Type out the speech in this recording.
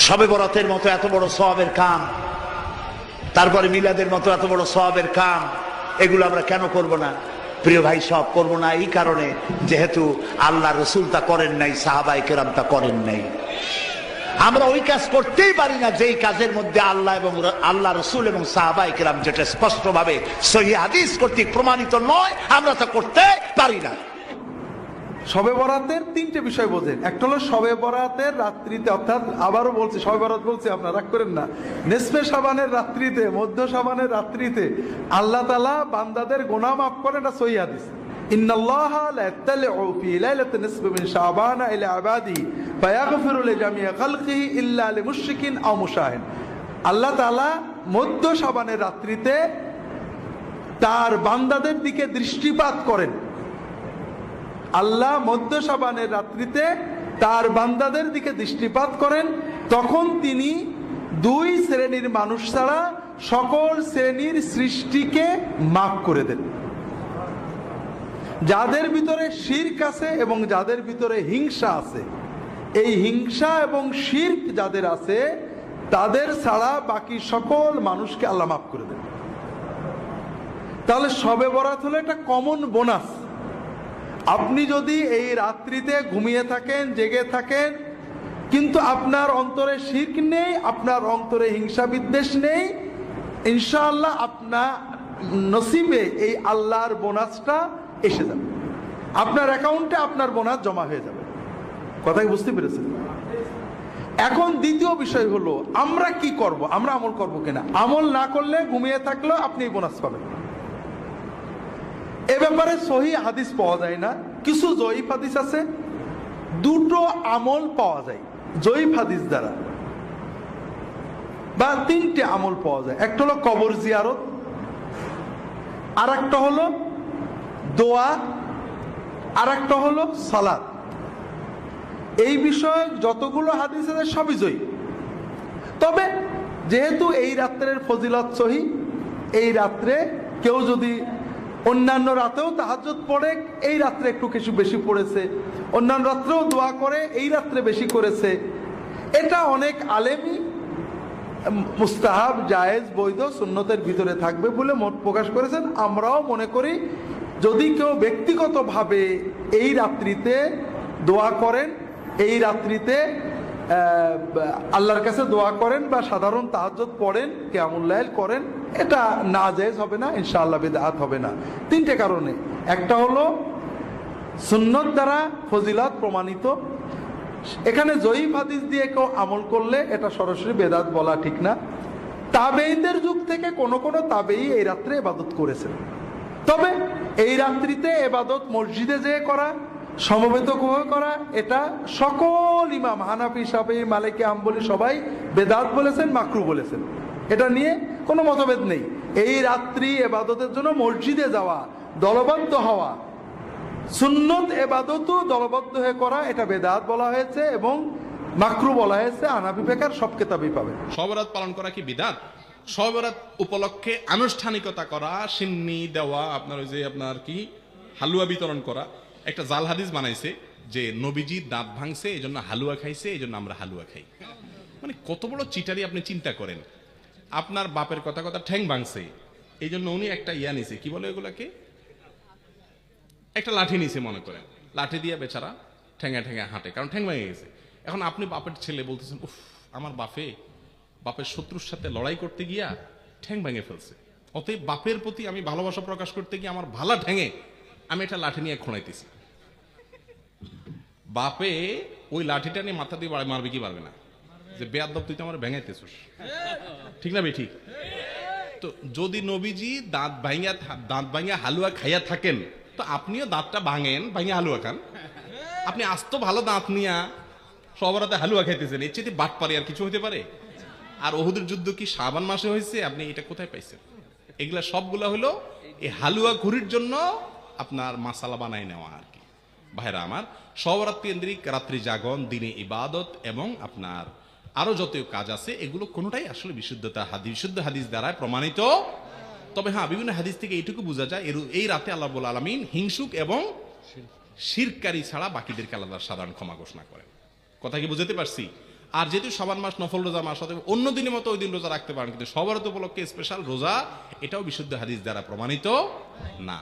শবে বরাতের মতো এত বড় সওয়াবের কাম, তারপরে মিলাদের মতো এত বড় সওয়াবের কাম, এগুলো আমরা কেন করব না? প্রিয় ভাই, সব করব না এই কারণে, যেহেতু আল্লাহ রসুল তা করেন নাই, সাহাবায়ে কেরাম তা করেন নাই। আমরা ওই কাজ করতেই পারি না যেই কাজের মধ্যে আল্লাহ রসুল এবং সাহাবায়ে কেরাম যেটা স্পষ্টভাবে সহিহ হাদিস কর্তৃক প্রমাণিত নয়, আমরা তা করতে পারি না। শবে বরাতের তিনটে বিষয় বোঝেন। একটা হলো শবে বরাতের রাত্রিতে, অর্থাৎ আবারও বলছি, শবে বরাত বলছি, আপনারা রাগ করেন না, নিসফে শাবানের রাত্রিতে, মধ্য শাবানের রাত্রিতে আল্লাহ তাআলা বান্দাদের গুনাহ মাফ করেন। এটা সহিহ হাদিস। ইন্নাল্লাহা লা ইয়াত্তালিউ ফি লাইলাতিন নিসফি মিন শাবান ইলা ইবাদিহি ফায়াগফিরু লিজামিই খালকিহি ইল্লা লিমুশরিকিন আও মুশাহিন। আল্লাহ তাআলা মধ্য শাবানের রাত্রিতে তার বান্দাদের দিকে দৃষ্টিপাত করেন। আল্লাহ মধ্য শাবানের রাত্রিতে তার বান্দাদের দিকে দৃষ্টিপাত করেন, তখন তিনি দুই শ্রেণীর মানুষ ছাড়া সকল শ্রেণীর সৃষ্টিকে মাফ করে দেন। যাদের ভিতরে শিরক আছে এবং যাদের ভিতরে হিংসা আছে, এই হিংসা এবং শিরক যাদের আছে তাদের ছাড়া বাকি সকল মানুষকে আল্লাহ মাফ করে দেন। তাহলে শবে বরাত হলো একটা কমন বোনাস। আপনি যদি এই রাত্রিতে ঘুমিয়ে থাকেন, জেগে থাকেন, কিন্তু আপনার অন্তরে শিরক নেই, আপনার অন্তরে হিংসা বিদ্বেষ নেই, ইনশাআল্লাহ আপনার নসিবে এই আল্লাহর বোনাসটা এসে যাবে, আপনার অ্যাকাউন্টে আপনার বোনাস জমা হয়ে যাবে। কথা কি বুঝতে পেরেছেন? এখন দ্বিতীয় বিষয় হলো আমরা কি করব, আমরা আমল করব কিনা। আমল না করলে, ঘুমিয়ে থাকলেও আপনি বোনাস পাবেন। এ ব্যাপারে সহিহ হাদিস পাওয়া যায় না, কিছু জয়ীফ হাদিস আছে। দুটো আমল পাওয়া যায় জয়ীফ হাদিস দ্বারা, বা তিনটে আমল পাওয়া যায়। একটা হলো কবর জিয়ারত, আর একটা হলো দোয়া, আর একটা হলো সালাত। এই বিষয়ে যতগুলো হাদিস আছে সবই জয়ীফ। তবে যেহেতু এই রাত্রের ফজিলত সহিহ, এই রাত্রে কেউ যদি অন্যান্য রাতেও তাহাজ্জুদ পড়ে, এই রাত্রে একটু কিছু বেশি পড়েছে, অন্যান্য রাত্রেও দোয়া করে, এই রাত্রে বেশি করেছে, এটা অনেক আলেমই মুস্তাহাব, জায়েজ, বৈধ, সুন্নতের ভিতরে থাকবে বলে মত প্রকাশ করেছেন। আমরাও মনে করি যদি কেউ ব্যক্তিগতভাবে এই রাত্রিতে দোয়া করেন, এই রাত্রিতে আল্লাহর কাছে দোয়া করেন বা সাধারণ তাহাজ্জুদ পড়েন, কিয়ামুল লাইল করেন, এটা নাজায়েজ হবে না, ইনশাআল্লাহ বিদআত হবে না। তিনটে কারণে। একটা হলো সুন্নত দ্বারা ফজিলত প্রমাণিত। এখানে জয়ীফ হাদিস দিয়ে কেউ আমল করলে এটা সরাসরি বেদাত বলা ঠিক না। তাবেঈদের যুগ থেকে কোন কোন তাবেঈ এই রাত্রে ইবাদত করেছেন। তবে এই রাত্রিতে ইবাদত মসজিদে যেয়ে করা, সমবেত করা, এটা সকল ইমাম হানাফি, শাফিঈ, মালিকি, হাম্বলি সবাই বেদাত বলেছেন, মাকরুহ বলেছেন। এটা নিয়ে কোনো মতভেদ নেই। এই রাত্রি ইবাদতের জন্য মসজিদে যাওয়া, দলবদ্ধ হওয়া, সুন্নত ইবাদতও দলবদ্ধ হয়ে করা, এটা বেদাত বলা হয়েছে এবং মাকরুহ বলা হয়েছে। হানাফি ফিকহের সব কিতাবেই পাবেন। শবে বরাত পালন করা কি বিদআত? শবে বরাত উপলক্ষে আনুষ্ঠানিকতা করা, সিন্নি দেওয়া, আপনার ওই যে আপনার কি হালুয়া বিতরণ করা, একটা জাল হাদিস বানাইছে যে নবীজি দাঁত ভাঙছে এই জন্য হালুয়া খাইছে, এই জন্য আমরা হালুয়া খাই। মানে কত বড় চিটারি আপনি চিন্তা করেন। আপনার বাপের কথা কথা ঠ্যাং ভাঙছে, এই জন্য উনি একটা ইয়া নিছে, কি বলে এগুলাকে, একটা লাঠি নিছে মনে করেন, লাঠি দিয়ে বেচারা ঠ্যাঙা ঠ্যাঙা হাঁটে, কারণ ঠ্যাং ভেঙে গেছে। এখন আপনি বাপের ছেলে বলতেছেন, উফ আমার বাপের শত্রুর সাথে লড়াই করতে গিয়া ঠ্যাং ভেঙে ফেলছে, অতএব বাপের প্রতি আমি ভালোবাসা প্রকাশ করতে গিয়ে আমার ভালা ঠ্যাঙে আমি একটা লাঠি নিয়ে খোঁড়াইতেছি। বাপে ওই লাঠিটা নিয়ে মাথা দিয়ে মারবে কি পারবে না, যে বেয়াদব তুই তো আমার ভেঙাইতেছিস, ঠিক না? ঠিক। তো যদি নবীজি দাঁত ভাঙিয়া হালুয়া খাইয়া থাকেন, তো আপনিও দাঁতটা ভাঙেন, ভাঙিয়া হালুয়া খান। আপনি আস্ত ভালো দাঁত নিয়া সবরাতে হালুয়া খাইতেছেন, এর চেয়ে বাটপারি আর কিছু হতে পারে? আর উহুদের যুদ্ধ কি শাবান মাসে হয়েছে? আপনি এটা কোথায় পাইছেন? এগুলা সবগুলা হলো এই হালুয়া ঘুরির জন্য আপনার মাসালা বানাই নেওয়া আর কি। ভাইরা আমার, শবে কেন্দ্রিক রাত্রি জাগরণ, দিনে ইবাদত এবং আপনার আরো যত কাজ আছে, এগুলো কোনোটাই আসলে বিশুদ্ধ হাদিস দ্বারা প্রমাণিত। তবে হ্যাঁ, বিভিন্ন হাদিস থেকে এইটুকু বোঝা যায়, এই রাতে আল্লাহ রাব্বুল আলামিন হিংসুক এবং শিরকারী ছাড়া বাকিদেরকে আল্লাহ সাধারণ ক্ষমা ঘোষণা করেন। কথা কি বুঝাতে পারছি? আর যেহেতু সাবান মাস নফল রোজা মাস, অতএব অন্য দিনের মতো ওই দিন রোজা রাখতে পারেন, কিন্তু সবার উপলক্ষে স্পেশাল রোজা এটাও বিশুদ্ধ হাদিস দ্বারা প্রমাণিত না।